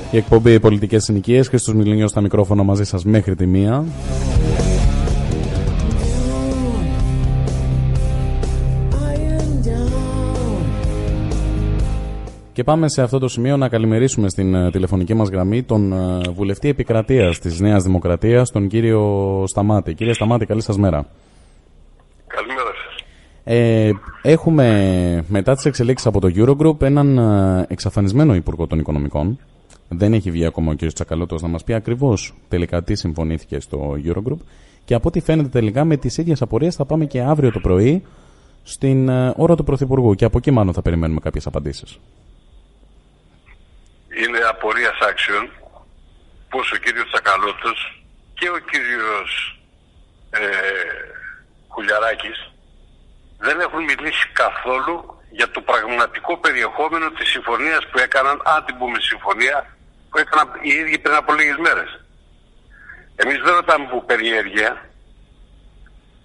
Η εκπομπή Πολιτικές Συνοικίες, Χρήστος Μιλινιός στα μικρόφωνα μαζί σας μέχρι τη 1. Και πάμε σε αυτό το σημείο να καλημερίσουμε στην τηλεφωνική μας γραμμή τον βουλευτή επικρατείας της Νέας Δημοκρατίας, τον κύριο Σταμάτη. Κύριε Σταμάτη, καλή σας μέρα. Καλημέρα σας. Έχουμε μετά τις εξελίξεις από το Eurogroup έναν εξαφανισμένο Υπουργό των Οικονομικών. Δεν έχει βγει ακόμα ο κ. Τσακαλώτος να μας πει ακριβώς τελικά τι συμφωνήθηκε στο Eurogroup. Και από ό,τι φαίνεται τελικά με τις ίδιες απορίες θα πάμε και αύριο το πρωί στην ώρα του Πρωθυπουργού. Και από εκεί μάλλον θα περιμένουμε κάποιες απαντήσεις. Είναι απορίας άξιων πως ο κύριος Τσακαλώτος και ο κύριος Χουλιαράκης δεν έχουν μιλήσει καθόλου για το πραγματικό περιεχόμενο της συμφωνίας που έκαναν, αν την πούμε συμφωνία, που έκαναν οι ίδιοι πριν από λίγες μέρες. Εμείς δεν ρωτάμε που περιέργεια,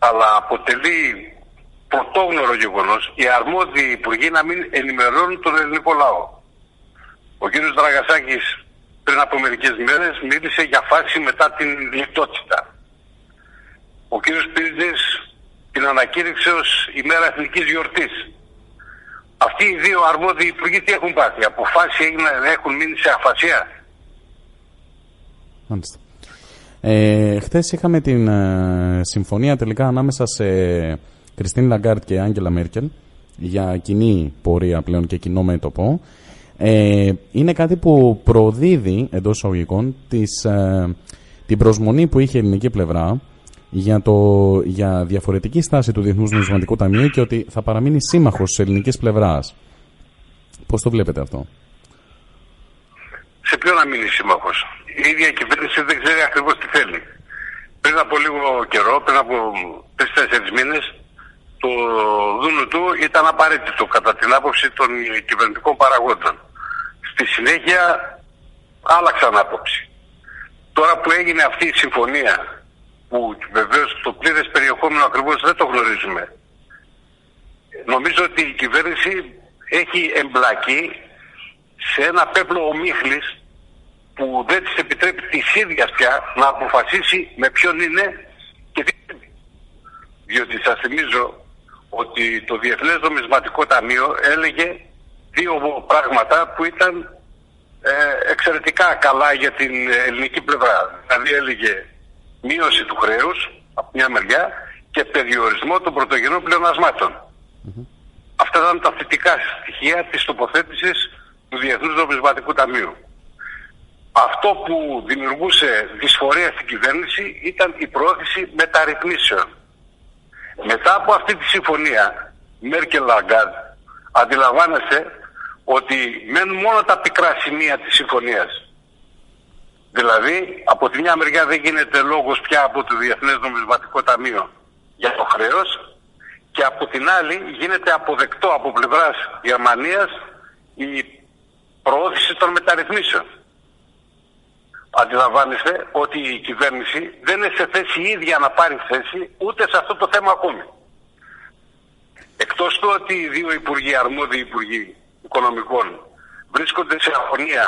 αλλά αποτελεί πρωτόγνωρο γεγονός οι αρμόδιοι υπουργοί να μην ενημερώνουν τον ελληνικό λαό. Ο κύριος Δραγασάκης πριν από μερικές μέρες μίλησε για φάση μετά την λιτότητα. Ο κύριος Πύριτζης την ανακήρυξε ως ημέρα εθνικής γιορτής. Αυτοί οι δύο αρμόδιοι υπουργοί τι έχουν πάθει? Αποφάσεις έχουν μείνει σε αφασία. Μάλιστα. Χθες είχαμε την συμφωνία τελικά ανάμεσα σε Κριστίν Λαγκάρτ και Άγγελα Μέρκελ για κοινή πορεία πλέον και κοινό μέτωπο. Είναι κάτι που προδίδει εντός εισαγωγικών την προσμονή που είχε η ελληνική πλευρά για διαφορετική στάση του Διεθνούς Νομισματικού Ταμείου και ότι θα παραμείνει σύμμαχος της ελληνικής πλευράς. Πώς το βλέπετε αυτό? Σε ποιο να μείνει σύμμαχος? Η ίδια κυβέρνηση δεν ξέρει ακριβώς τι θέλει. Πριν από λίγο καιρό, πριν από 3-4 μήνες, το δούνο του ήταν απαραίτητο κατά την άποψη των κυβερνητικών παραγόντων. Στη συνέχεια άλλαξαν άποψη. Τώρα που έγινε αυτή η συμφωνία, που βεβαίως το πλήρες περιεχόμενο ακριβώς δεν το γνωρίζουμε, νομίζω ότι η κυβέρνηση έχει εμπλακεί σε ένα πέπλο ομίχλης που δεν της επιτρέπει της ίδιας πια να αποφασίσει με ποιον είναι και τι. Διότι σας θυμίζω ότι το Διεθνές Νομισματικό Ταμείο έλεγε δύο πράγματα που ήταν εξαιρετικά καλά για την ελληνική πλευρά. Δηλαδή έλεγε μείωση του χρέους από μια μεριά και περιορισμό των πρωτογενών πλεονασμάτων. Αυτά ήταν τα θετικά στοιχεία της τοποθέτησης του Διεθνούς Νομισματικού Ταμείου. Αυτό που δημιουργούσε δυσφορία στην κυβέρνηση ήταν η προώθηση μεταρρυθμίσεων. Μετά από αυτή τη συμφωνία Μέρκελ-Λαγκάρντ αντιλαμβάνεστε ότι μένουν μόνο τα πικρά σημεία της συμφωνίας. Δηλαδή, από τη μια μεριά δεν γίνεται λόγος πια από το Διεθνές Νομισματικό Ταμείο για το χρέος και από την άλλη γίνεται αποδεκτό από πλευράς Γερμανίας η προώθηση των μεταρρυθμίσεων. Αντιλαμβάνεστε ότι η κυβέρνηση δεν είναι σε θέση η ίδια να πάρει θέση ούτε σε αυτό το θέμα ακόμη. Εκτός του ότι οι δύο αρμόδιοι υπουργοί οικονομικών βρίσκονται σε αγωνία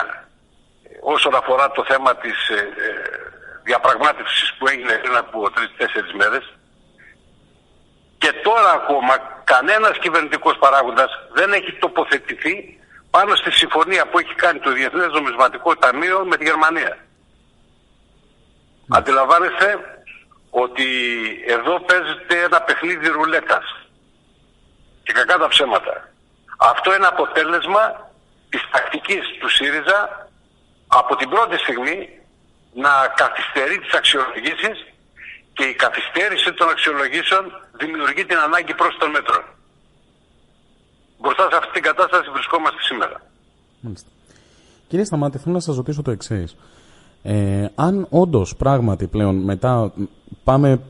όσον αφορά το θέμα της διαπραγμάτευσης που έγινε πριν από 3-4 μέρες, και τώρα ακόμα κανένας κυβερνητικός παράγοντας δεν έχει τοποθετηθεί πάνω στη συμφωνία που έχει κάνει το Διεθνές Νομισματικό Ταμείο με τη Γερμανία. Αντιλαμβάνεστε ότι εδώ παίζεται ένα παιχνίδι ρουλέτας και κακά τα ψέματα. Αυτό είναι αποτέλεσμα της τακτικής του ΣΥΡΙΖΑ από την πρώτη στιγμή να καθυστερεί τις αξιολογήσεις, και η καθυστέρηση των αξιολογήσεων δημιουργεί την ανάγκη πρόσθετων μέτρων. Μπροστά σε αυτή την κατάσταση βρισκόμαστε σήμερα. Μάλιστα. Κύριε Σταμάτη, θέλω να σας ρωτήσω το εξής. Αν όντως πράγματι πλέον μετά πάμε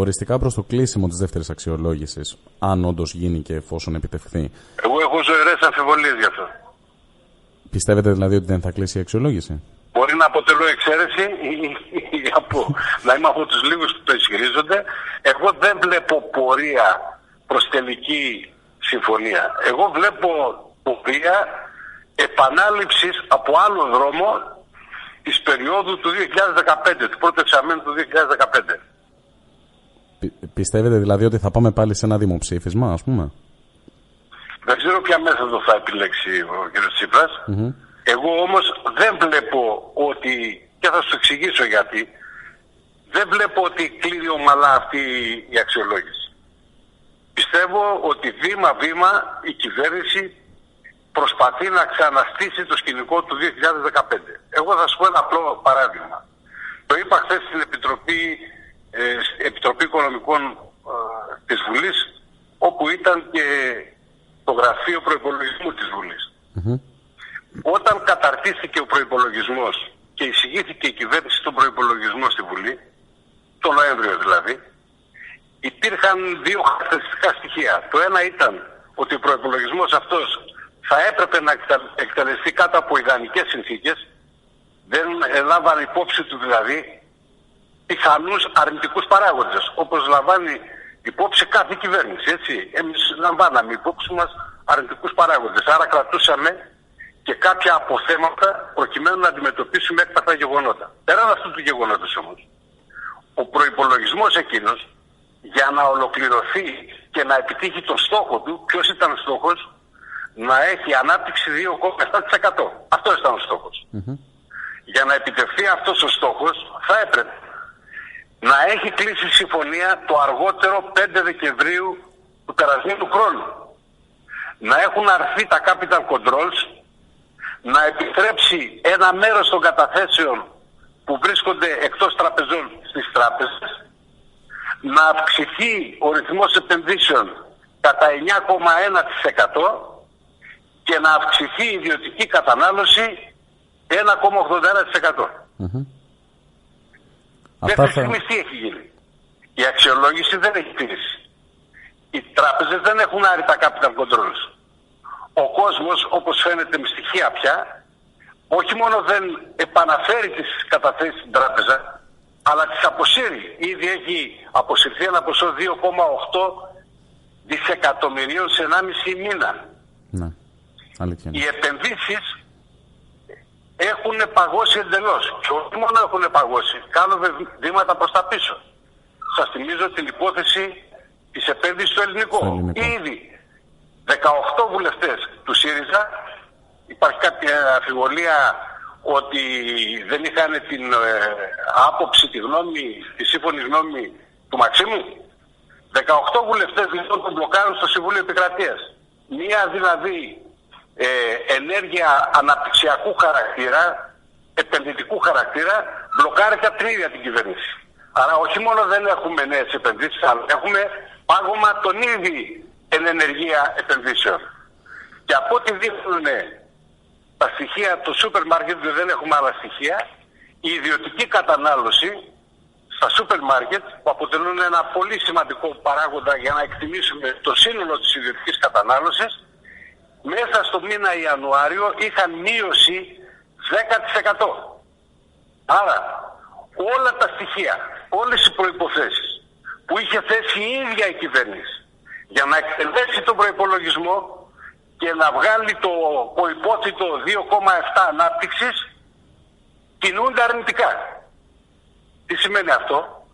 οριστικά προς το κλείσιμο της δεύτερης αξιολόγησης, αν όντως γίνει και εφόσον επιτευχθεί. Εγώ έχω ζωηρές αμφιβολίες γι' αυτό. Πιστεύετε δηλαδή ότι δεν θα κλείσει η αξιολόγηση? Μπορεί να αποτελώ εξαίρεση ή να είμαι από τους λίγους που το ισχυρίζονται. Εγώ δεν βλέπω πορεία προς τελική συμφωνία. Εγώ βλέπω πορεία επανάληψης από άλλο δρόμο της περίοδου του 2015, του πρώτου εξαμήνου του 2015. Πιστεύετε δηλαδή ότι θα πάμε πάλι σε ένα δημοψήφισμα, ας πούμε? Δεν ξέρω ποια μέθοδο θα επιλέξει ο κ. Τσίπρας. Εγώ όμως δεν βλέπω ότι, και θα σου εξηγήσω γιατί, δεν βλέπω ότι κλείνει ομαλά αυτή η αξιολόγηση. Πιστεύω ότι βήμα-βήμα η κυβέρνηση προσπαθεί να ξαναστήσει το σκηνικό του 2015. Εγώ θα σου πω ένα απλό παράδειγμα. Το είπα χθες στην Επιτροπή Οικονομικών της Βουλής, όπου ήταν και το γραφείο προϋπολογισμού της Βουλής. Όταν καταρτίστηκε ο προϋπολογισμός και εισηγήθηκε η κυβέρνηση στον προϋπολογισμό στη Βουλή, το Νοέμβριο δηλαδή, υπήρχαν δύο χαρακτηριστικά στοιχεία. Το ένα ήταν ότι ο προϋπολογισμός αυτός θα έπρεπε να εκτελεστεί κάτω από ιδανικές συνθήκες, δεν λάμβανε υπόψη του δηλαδή πιθανούς αρνητικούς παράγοντες, όπως λαμβάνει υπόψη κάθε κυβέρνηση, έτσι. Εμείς λαμβάναμε υπόψη μας αρνητικούς παράγοντες, άρα κρατούσαμε και κάποια αποθέματα προκειμένου να αντιμετωπίσουμε έκτακτα γεγονότα. Πέραν αυτού του γεγονότος όμως, ο προϋπολογισμός εκείνος, για να ολοκληρωθεί και να επιτύχει τον στόχο του, ποιος ήταν ο στόχος? Να έχει ανάπτυξη 2,7%. Αυτός ήταν ο στόχος. Για να επιτευχθεί αυτός ο στόχος θα έπρεπε να έχει κλείσει συμφωνία το αργότερο 5 Δεκεμβρίου του περασμένου χρόνου. Να έχουν αρθεί τα capital controls, να επιτρέψει ένα μέρος των καταθέσεων που βρίσκονται εκτός τραπεζών στις τράπεζες, να αυξηθεί ο ρυθμός επενδύσεων κατά 9,1% και να αυξηθεί η ιδιωτική κατανάλωση 1,81%. Μέχρι στιγμής τι έχει γίνει? Η αξιολόγηση δεν έχει τηρήσει. Οι τράπεζες δεν έχουν άρει τα capital controls. Ο κόσμος, όπως φαίνεται με στοιχεία πια, όχι μόνο δεν επαναφέρει τις καταθέσεις στην τράπεζα, αλλά τις αποσύρει. Ήδη έχει αποσυρθεί ένα ποσό 2,8 δισεκατομμυρίων σε 1,5 μήνα. Ναι, αλήθεια. Οι επενδύσεις έχουν παγώσει εντελώς. Και όχι μόνο έχουν παγώσει, κάνουν βήματα προς τα πίσω. Σας θυμίζω την υπόθεση της επένδυσης στο ελληνικό. Ήδη 18 βουλευτές του ΣΥΡΙΖΑ, υπάρχει κάποια αφιβολία ότι δεν είχαν την άποψη, τη γνώμη, τη σύμφωνη γνώμη του Μαξίμου. 18 βουλευτές λοιπόν τον μπλοκάρουν στο Συμβούλιο Επικρατείας. Μία δηλαδή ενέργεια αναπτυξιακού χαρακτήρα, επενδυτικού χαρακτήρα, μπλοκάρεται από την ίδια την κυβέρνηση. Άρα όχι μόνο δεν έχουμε νέες επενδύσεις, αλλά έχουμε πάγωμα των ήδη εν ενεργεία επενδύσεων. Και από ό,τι δείχνουν τα στοιχεία του σούπερ μάρκετ, δεν έχουμε άλλα στοιχεία, η ιδιωτική κατανάλωση στα σούπερ μάρκετ, που αποτελούν ένα πολύ σημαντικό παράγοντα για να εκτιμήσουμε το σύνολο της ιδιωτικής κατανάλωσης, μέσα στο μήνα Ιανουάριο είχαν μείωση 10%. Άρα όλα τα στοιχεία, όλες οι προϋποθέσεις που είχε θέσει η ίδια η κυβέρνηση για να εκτελέσει τον προϋπολογισμό και να βγάλει το προϋπόθητο 2,7 ανάπτυξης, κινούνται αρνητικά. Τι σημαίνει αυτό?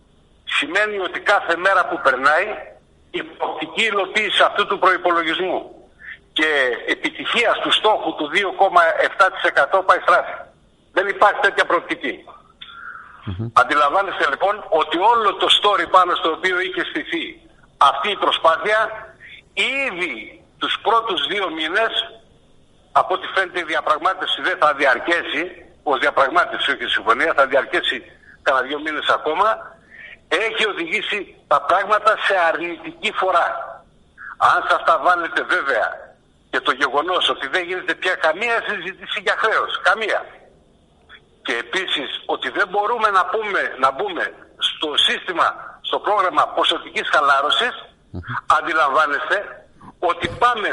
Σημαίνει ότι κάθε μέρα που περνάει η προοπτική υλοποίηση αυτού του προϋπολογισμού και επιτυχία του στόχου του 2,7% πάει στράφη. Δεν υπάρχει τέτοια προοπτική. Αντιλαμβάνεστε λοιπόν ότι όλο το story πάνω στο οποίο είχε στηθεί αυτή η προσπάθεια, ήδη τους πρώτους 2 μήνες, από ό,τι φαίνεται η διαπραγμάτευση δεν θα διαρκέσει, ως διαπραγμάτευση όχι συμφωνία, θα διαρκέσει κάνα 2 μήνες ακόμα, έχει οδηγήσει τα πράγματα σε αρνητική φορά. Αν σε αυτά βάλετε βέβαια και το γεγονός ότι δεν γίνεται πια καμία συζήτηση για χρέος, καμία. Και επίσης ότι δεν μπορούμε να μπούμε στο σύστημα, στο πρόγραμμα ποσοτικής χαλάρωσης, αντιλαμβάνεστε ότι πάμε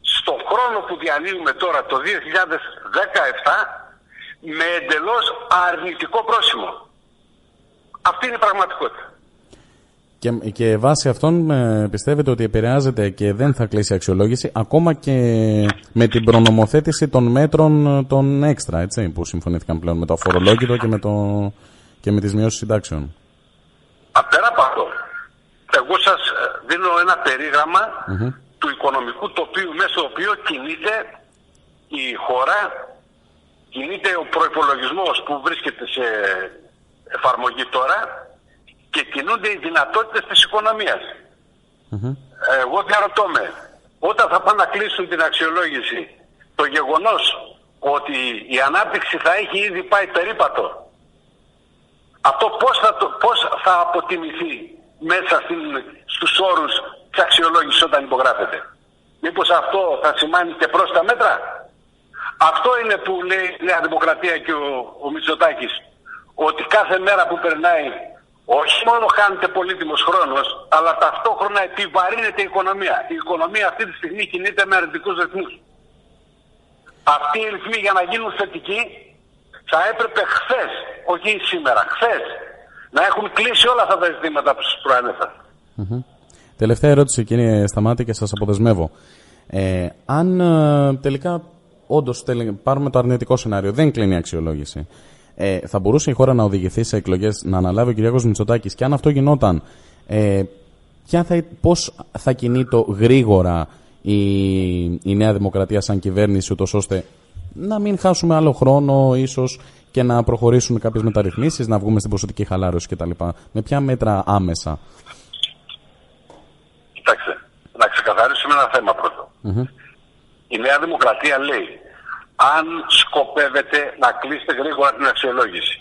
στο χρόνο που διανύουμε τώρα, το 2017, με εντελώς αρνητικό πρόσημο. Αυτή είναι η πραγματικότητα. Και βάσει αυτών πιστεύετε ότι επηρεάζεται και δεν θα κλείσει αξιολόγηση ακόμα και με την προνομοθέτηση των μέτρων των έξτρα, έτσι, που συμφωνήθηκαν πλέον με το αφορολόγητο και με τις μειώσεις συντάξεων. Πέρα από αυτό, εγώ σας δίνω ένα περίγραμμα του οικονομικού τοπίου μέσα στο οποίο κινείται η χώρα, κινείται ο προϋπολογισμός που βρίσκεται σε εφαρμογή τώρα και κινούνται οι δυνατότητες της οικονομίας. Εγώ διαρωτώ με, όταν θα πάνε να κλείσουν την αξιολόγηση, το γεγονός ότι η ανάπτυξη θα έχει ήδη πάει περίπατο, αυτό πώς θα αποτιμηθεί μέσα στους όρους της αξιολόγησης όταν υπογράφεται? Μήπως αυτό θα σημάνει και πρόσθετα μέτρα? Αυτό είναι που λέει η Νέα Δημοκρατία και ο Μητσοτάκης, ότι κάθε μέρα που περνάει όχι μόνο χάνεται πολύτιμος χρόνος, αλλά ταυτόχρονα επιβαρύνεται η οικονομία. Η οικονομία αυτή τη στιγμή κινείται με αρνητικούς ρυθμούς. Αυτοί οι ρυθμοί για να γίνουν θετικοί θα έπρεπε χθες, όχι σήμερα, χθες, να έχουν κλείσει όλα αυτά τα ζητήματα που σας προανέφερα. Τελευταία ερώτηση, κύριε Σταμάτη, και σας αποδεσμεύω. Αν τελικά όντως πάρουμε το αρνητικό σενάριο, δεν κλείνει η αξιολόγηση, θα μπορούσε η χώρα να οδηγηθεί σε εκλογές, να αναλάβει ο Κυριάκος Μητσοτάκης, και αν αυτό γινόταν, πώς θα κινείται γρήγορα η Νέα Δημοκρατία σαν κυβέρνηση, ούτως ώστε να μην χάσουμε άλλο χρόνο ίσως και να προχωρήσουμε κάποιες μεταρρυθμίσεις, να βγούμε στην ποσοτική χαλάρωση κτλ. Με ποια μέτρα άμεσα? Κοιτάξτε, να ξεκαθαρίσουμε ένα θέμα πρώτο. Η Νέα Δημοκρατία λέει, αν σκοπεύετε να κλείσετε γρήγορα την αξιολόγηση,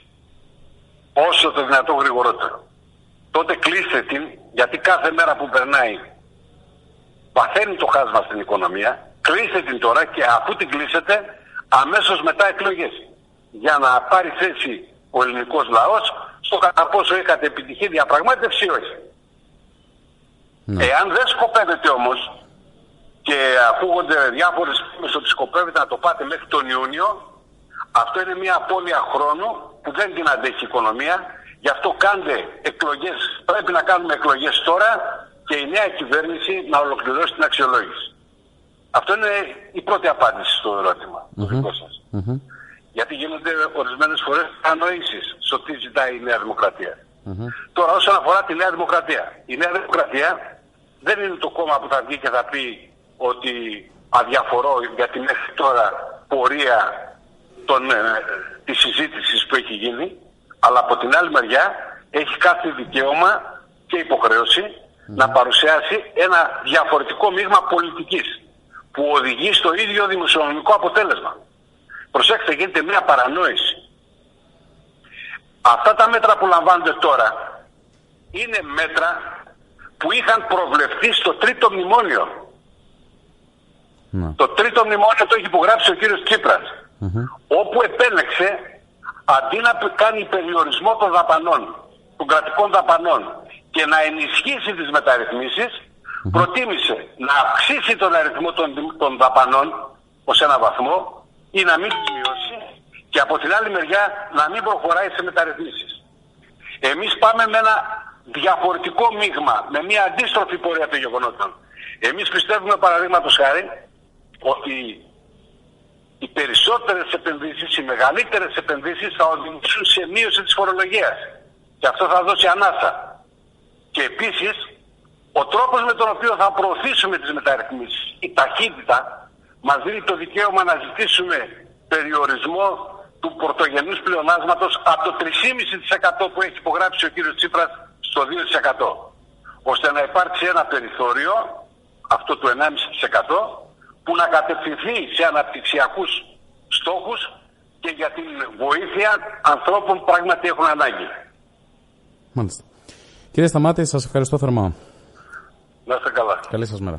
όσο το δυνατό γρηγορότερο, τότε κλείστε την, γιατί κάθε μέρα που περνάει παθαίνει το χάσμα στην οικονομία. Κλείστε την τώρα και αφού την κλείσετε, αμέσως μετά εκλογές, για να πάρει θέση ο ελληνικός λαός στο κατά πόσο είχατε επιτυχή διαπραγμάτευση ή όχι. Εάν δεν σκοπεύετε όμως, και ακούγονται διάφορες στιγμές ότι σκοπεύετε να το πάτε μέχρι τον Ιούνιο, αυτό είναι μια απώλεια χρόνου που δεν την αντέχει η οικονομία. Γι' αυτό κάντε εκλογές, πρέπει να κάνουμε εκλογές τώρα και η νέα κυβέρνηση να ολοκληρώσει την αξιολόγηση. Αυτό είναι η πρώτη απάντηση στο ερώτημα το δικό σας. Γιατί γίνονται ορισμένες φορές ανοήσεις στο τι ζητάει η Νέα Δημοκρατία. Τώρα, όσον αφορά τη Νέα Δημοκρατία, η Νέα Δημοκρατία δεν είναι το κόμμα που θα βγει και θα πει ότι αδιαφορώ για τη μέχρι τώρα πορεία της συζήτησης που έχει γίνει, αλλά από την άλλη μεριά έχει κάθε δικαίωμα και υποχρέωση να παρουσιάσει ένα διαφορετικό μείγμα πολιτικής που οδηγεί στο ίδιο δημοσιονομικό αποτέλεσμα. Προσέξτε, γίνεται μια παρανόηση. Αυτά τα μέτρα που λαμβάνονται τώρα είναι μέτρα που είχαν προβλεφθεί στο τρίτο μνημόνιο. Το τρίτο μνημόνιο το έχει υπογράψει ο κύριος Τσίπρας, όπου επέλεξε, αντί να κάνει περιορισμό των δαπανών, των κρατικών δαπανών, και να ενισχύσει τις μεταρρυθμίσεις, προτίμησε να αυξήσει τον αριθμό των δαπανών ως ένα βαθμό ή να μην τους μειώσει, και από την άλλη μεριά να μην προχωράει σε μεταρρυθμίσεις. Εμείς πάμε με ένα διαφορετικό μείγμα, με μια αντίστροφη πορεία των γεγονότων. Εμείς πιστεύουμε, παραδείγματος χάρη, ότι οι περισσότερες επενδύσεις, οι μεγαλύτερες επενδύσεις θα οδηγήσουν σε μείωση της φορολογίας. Και αυτό θα δώσει ανάσα. Και επίσης, ο τρόπος με τον οποίο θα προωθήσουμε τις μεταρρυθμίσεις, η ταχύτητα, μας δίνει το δικαίωμα να ζητήσουμε περιορισμό του πρωτογενούς πλεονάσματος από το 3,5% που έχει υπογράψει ο κύριος Τσίπρας στο 2%. Ώστε να υπάρξει ένα περιθώριο, αυτό του 1,5%, που να κατευθυνθεί σε αναπτυξιακούς στόχους και για την βοήθεια ανθρώπων που πράγματι έχουν ανάγκη. Μάλιστα. Κύριε Σταμάτη, σας ευχαριστώ θερμά. Να είστε καλά. Καλή σας μέρα.